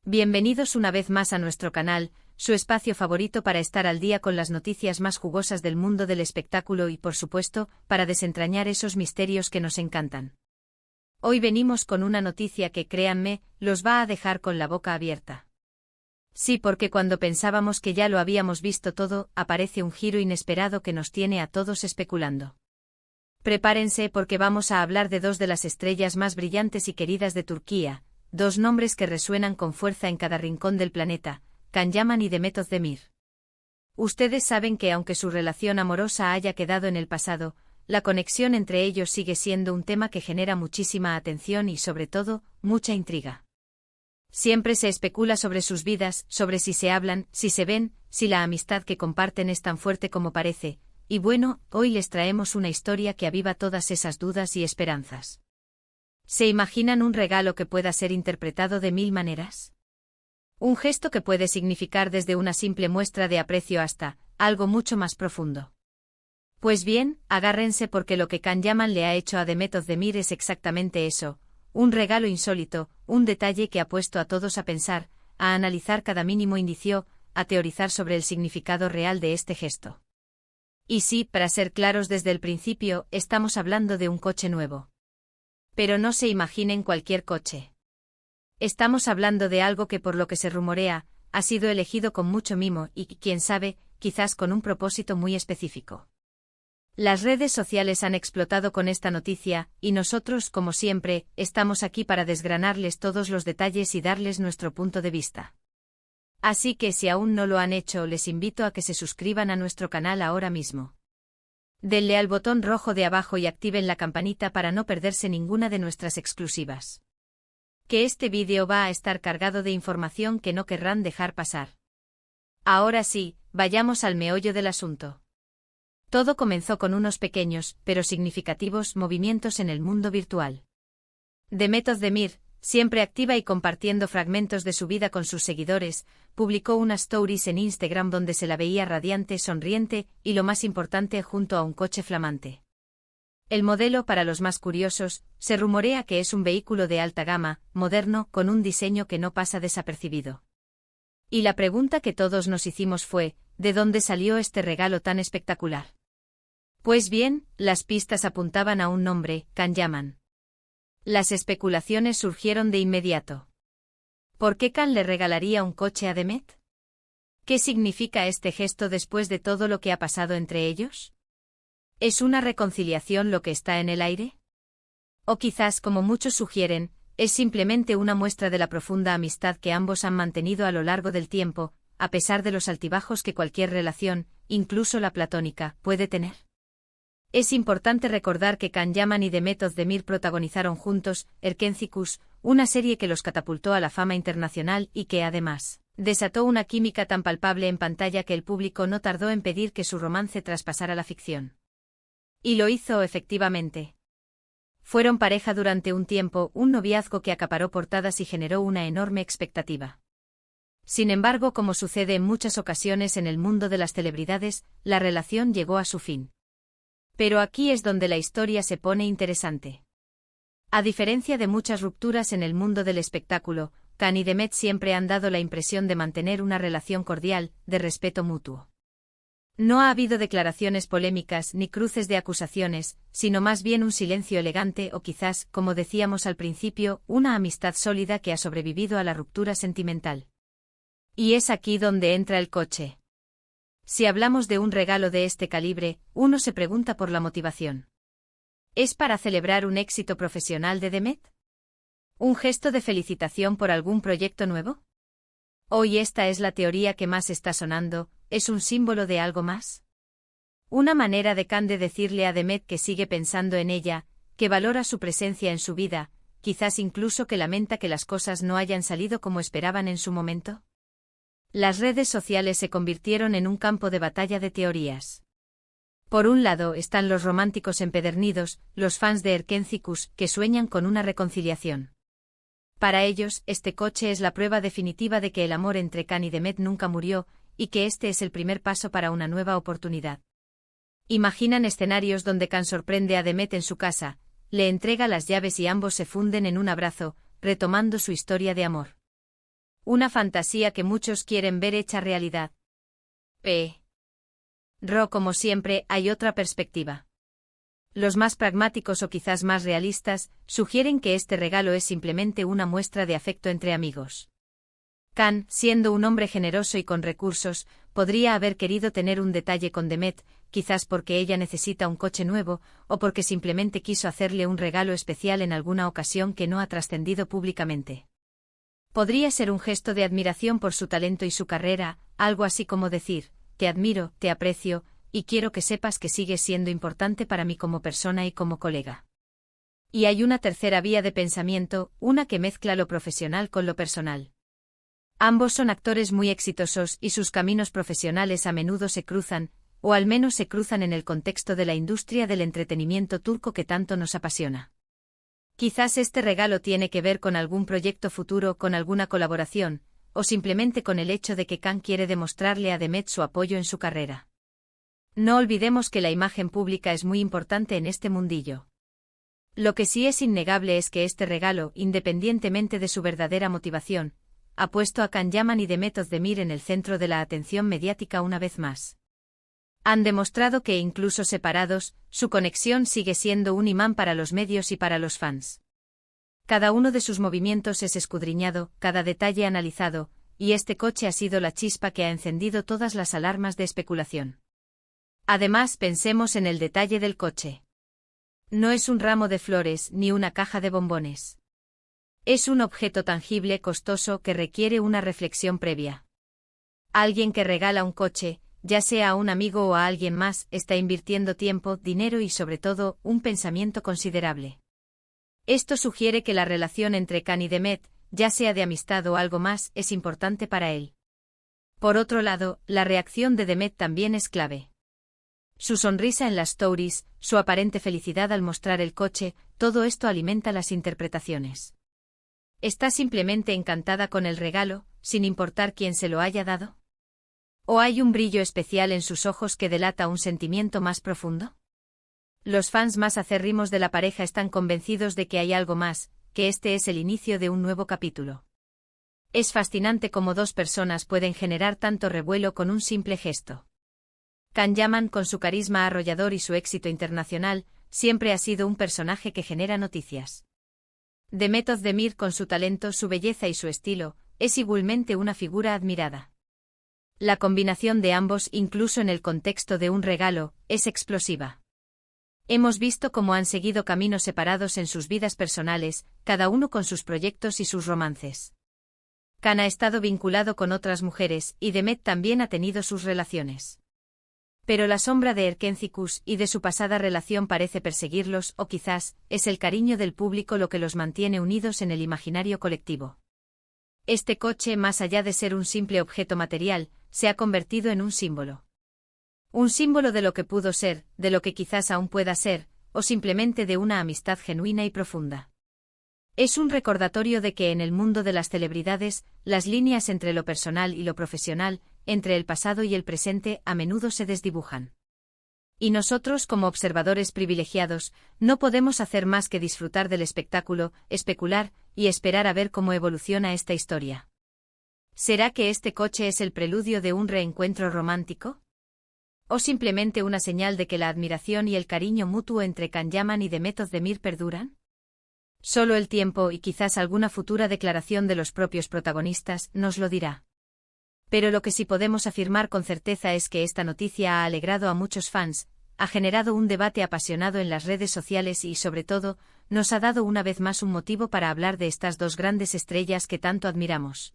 Bienvenidos una vez más a nuestro canal, su espacio favorito para estar al día con las noticias más jugosas del mundo del espectáculo y, por supuesto, para desentrañar esos misterios que nos encantan. Hoy venimos con una noticia que, créanme, los va a dejar con la boca abierta. Sí, porque cuando pensábamos que ya lo habíamos visto todo, aparece un giro inesperado que nos tiene a todos especulando. Prepárense porque vamos a hablar de dos de las estrellas más brillantes y queridas de Turquía, dos nombres que resuenan con fuerza en cada rincón del planeta, Can Yaman y Demet Özdemir. Ustedes saben que aunque su relación amorosa haya quedado en el pasado, la conexión entre ellos sigue siendo un tema que genera muchísima atención y, sobre todo, mucha intriga. Siempre se especula sobre sus vidas, sobre si se hablan, si se ven, si la amistad que comparten es tan fuerte como parece, y bueno, hoy les traemos una historia que aviva todas esas dudas y esperanzas. ¿Se imaginan un regalo que pueda ser interpretado de mil maneras? Un gesto que puede significar desde una simple muestra de aprecio hasta algo mucho más profundo. Pues bien, agárrense porque lo que Can Yaman le ha hecho a Demet Özdemir es exactamente eso, un regalo insólito, un detalle que ha puesto a todos a pensar, a analizar cada mínimo indicio, a teorizar sobre el significado real de este gesto. Y sí, para ser claros desde el principio, estamos hablando de un coche nuevo. Pero no se imaginen cualquier coche. Estamos hablando de algo que, por lo que se rumorea, ha sido elegido con mucho mimo y, quién sabe, quizás con un propósito muy específico. Las redes sociales han explotado con esta noticia, y nosotros, como siempre, estamos aquí para desgranarles todos los detalles y darles nuestro punto de vista. Así que si aún no lo han hecho, les invito a que se suscriban a nuestro canal ahora mismo. Denle al botón rojo de abajo y activen la campanita para no perderse ninguna de nuestras exclusivas. Que este vídeo va a estar cargado de información que no querrán dejar pasar. Ahora sí, vayamos al meollo del asunto. Todo comenzó con unos pequeños, pero significativos, movimientos en el mundo virtual. Demet Özdemir, siempre activa y compartiendo fragmentos de su vida con sus seguidores, publicó unas stories en Instagram donde se la veía radiante, sonriente, y lo más importante, junto a un coche flamante. El modelo, para los más curiosos, se rumorea que es un vehículo de alta gama, moderno, con un diseño que no pasa desapercibido. Y la pregunta que todos nos hicimos fue, ¿de dónde salió este regalo tan espectacular? Pues bien, las pistas apuntaban a un nombre, Can Yaman. Las especulaciones surgieron de inmediato. ¿Por qué Can le regalaría un coche a Demet? ¿Qué significa este gesto después de todo lo que ha pasado entre ellos? ¿Es una reconciliación lo que está en el aire? O quizás, como muchos sugieren, es simplemente una muestra de la profunda amistad que ambos han mantenido a lo largo del tiempo, a pesar de los altibajos que cualquier relación, incluso la platónica, puede tener. Es importante recordar que Can Yaman y Demet Özdemir protagonizaron juntos Erkenci-Kuş, una serie que los catapultó a la fama internacional y que, además, desató una química tan palpable en pantalla que el público no tardó en pedir que su romance traspasara la ficción. Y lo hizo efectivamente. Fueron pareja durante un tiempo, un noviazgo que acaparó portadas y generó una enorme expectativa. Sin embargo, como sucede en muchas ocasiones en el mundo de las celebridades, la relación llegó a su fin. Pero aquí es donde la historia se pone interesante. A diferencia de muchas rupturas en el mundo del espectáculo, Can y Demet siempre han dado la impresión de mantener una relación cordial, de respeto mutuo. No ha habido declaraciones polémicas ni cruces de acusaciones, sino más bien un silencio elegante o quizás, como decíamos al principio, una amistad sólida que ha sobrevivido a la ruptura sentimental. Y es aquí donde entra el coche. Si hablamos de un regalo de este calibre, uno se pregunta por la motivación. ¿Es para celebrar un éxito profesional de Demet? ¿Un gesto de felicitación por algún proyecto nuevo? Hoy esta es la teoría que más está sonando, ¿es un símbolo de algo más? Una manera de Can de decirle a Demet que sigue pensando en ella, que valora su presencia en su vida, quizás incluso que lamenta que las cosas no hayan salido como esperaban en su momento. Las redes sociales se convirtieron en un campo de batalla de teorías. Por un lado están los románticos empedernidos, los fans de Erkenci-Kuş, que sueñan con una reconciliación. Para ellos, este coche es la prueba definitiva de que el amor entre Can y Demet nunca murió, y que este es el primer paso para una nueva oportunidad. Imaginan escenarios donde Can sorprende a Demet en su casa, le entrega las llaves y ambos se funden en un abrazo, retomando su historia de amor. Una fantasía que muchos quieren ver hecha realidad. Pero, como siempre, hay otra perspectiva. Los más pragmáticos o quizás más realistas sugieren que este regalo es simplemente una muestra de afecto entre amigos. Can, siendo un hombre generoso y con recursos, podría haber querido tener un detalle con Demet, quizás porque ella necesita un coche nuevo, o porque simplemente quiso hacerle un regalo especial en alguna ocasión que no ha trascendido públicamente. Podría ser un gesto de admiración por su talento y su carrera, algo así como decir, te admiro, te aprecio, y quiero que sepas que sigues siendo importante para mí como persona y como colega. Y hay una tercera vía de pensamiento, una que mezcla lo profesional con lo personal. Ambos son actores muy exitosos y sus caminos profesionales a menudo se cruzan, o al menos se cruzan en el contexto de la industria del entretenimiento turco que tanto nos apasiona. Quizás este regalo tiene que ver con algún proyecto futuro, con alguna colaboración, o simplemente con el hecho de que Can quiere demostrarle a Demet su apoyo en su carrera. No olvidemos que la imagen pública es muy importante en este mundillo. Lo que sí es innegable es que este regalo, independientemente de su verdadera motivación, ha puesto a Can Yaman y Demet Özdemir en el centro de la atención mediática una vez más. Han demostrado que incluso separados, su conexión sigue siendo un imán para los medios y para los fans. Cada uno de sus movimientos es escudriñado, cada detalle analizado, y este coche ha sido la chispa que ha encendido todas las alarmas de especulación. Además, pensemos en el detalle del coche. No es un ramo de flores ni una caja de bombones. Es un objeto tangible costoso que requiere una reflexión previa. Alguien que regala un coche, ya sea a un amigo o a alguien más, está invirtiendo tiempo, dinero y sobre todo, un pensamiento considerable. Esto sugiere que la relación entre Can y Demet, ya sea de amistad o algo más, es importante para él. Por otro lado, la reacción de Demet también es clave. Su sonrisa en las stories, su aparente felicidad al mostrar el coche, todo esto alimenta las interpretaciones. ¿Está simplemente encantada con el regalo, sin importar quién se lo haya dado? ¿O hay un brillo especial en sus ojos que delata un sentimiento más profundo? Los fans más acérrimos de la pareja están convencidos de que hay algo más, que este es el inicio de un nuevo capítulo. Es fascinante cómo dos personas pueden generar tanto revuelo con un simple gesto. Can Yaman, con su carisma arrollador y su éxito internacional, siempre ha sido un personaje que genera noticias. Demet Özdemir, con su talento, su belleza y su estilo, es igualmente una figura admirada. La combinación de ambos, incluso en el contexto de un regalo, es explosiva. Hemos visto cómo han seguido caminos separados en sus vidas personales, cada uno con sus proyectos y sus romances. Can ha estado vinculado con otras mujeres, y Demet también ha tenido sus relaciones. Pero la sombra de Erkencikus y de su pasada relación parece perseguirlos, o quizás, es el cariño del público lo que los mantiene unidos en el imaginario colectivo. Este coche, más allá de ser un simple objeto material, se ha convertido en un símbolo. Un símbolo de lo que pudo ser, de lo que quizás aún pueda ser, o simplemente de una amistad genuina y profunda. Es un recordatorio de que en el mundo de las celebridades, las líneas entre lo personal y lo profesional, entre el pasado y el presente, a menudo se desdibujan. Y nosotros, como observadores privilegiados, no podemos hacer más que disfrutar del espectáculo, especular, y esperar a ver cómo evoluciona esta historia. ¿Será que este coche es el preludio de un reencuentro romántico? ¿O simplemente una señal de que la admiración y el cariño mutuo entre Can Yaman y Demet Özdemir perduran? Solo el tiempo y quizás alguna futura declaración de los propios protagonistas nos lo dirá. Pero lo que sí podemos afirmar con certeza es que esta noticia ha alegrado a muchos fans, ha generado un debate apasionado en las redes sociales y, sobre todo, nos ha dado una vez más un motivo para hablar de estas dos grandes estrellas que tanto admiramos.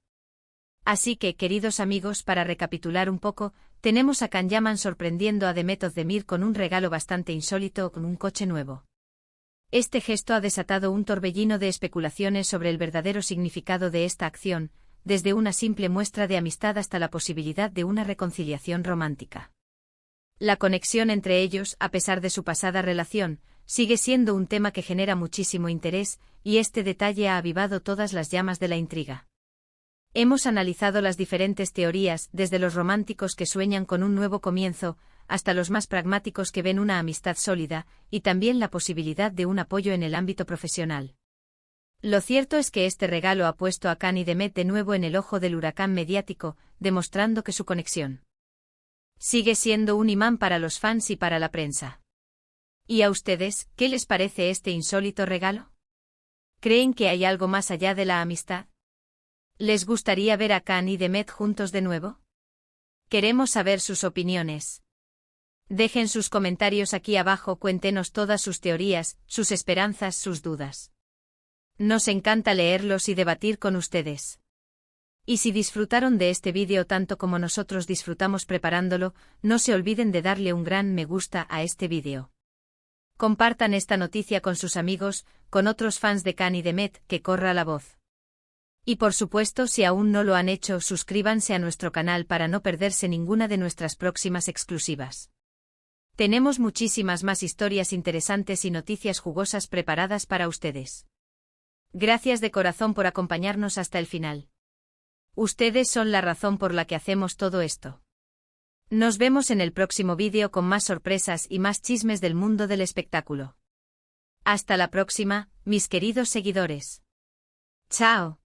Así que, queridos amigos, para recapitular un poco, tenemos a Can Yaman sorprendiendo a Demet Özdemir con un regalo bastante insólito, con un coche nuevo. Este gesto ha desatado un torbellino de especulaciones sobre el verdadero significado de esta acción, desde una simple muestra de amistad hasta la posibilidad de una reconciliación romántica. La conexión entre ellos, a pesar de su pasada relación, sigue siendo un tema que genera muchísimo interés, y este detalle ha avivado todas las llamas de la intriga. Hemos analizado las diferentes teorías, desde los románticos que sueñan con un nuevo comienzo, hasta los más pragmáticos que ven una amistad sólida, y también la posibilidad de un apoyo en el ámbito profesional. Lo cierto es que este regalo ha puesto a Khan y Demet de nuevo en el ojo del huracán mediático, demostrando que su conexión sigue siendo un imán para los fans y para la prensa. ¿Y a ustedes, qué les parece este insólito regalo? ¿Creen que hay algo más allá de la amistad? ¿Les gustaría ver a Khan y Demet juntos de nuevo? Queremos saber sus opiniones. Dejen sus comentarios aquí abajo, cuéntenos todas sus teorías, sus esperanzas, sus dudas. Nos encanta leerlos y debatir con ustedes. Y si disfrutaron de este vídeo tanto como nosotros disfrutamos preparándolo, no se olviden de darle un gran me gusta a este vídeo. Compartan esta noticia con sus amigos, con otros fans de Khan y Demet, que corra la voz. Y por supuesto, si aún no lo han hecho, suscríbanse a nuestro canal para no perderse ninguna de nuestras próximas exclusivas. Tenemos muchísimas más historias interesantes y noticias jugosas preparadas para ustedes. Gracias de corazón por acompañarnos hasta el final. Ustedes son la razón por la que hacemos todo esto. Nos vemos en el próximo vídeo con más sorpresas y más chismes del mundo del espectáculo. Hasta la próxima, mis queridos seguidores. Chao.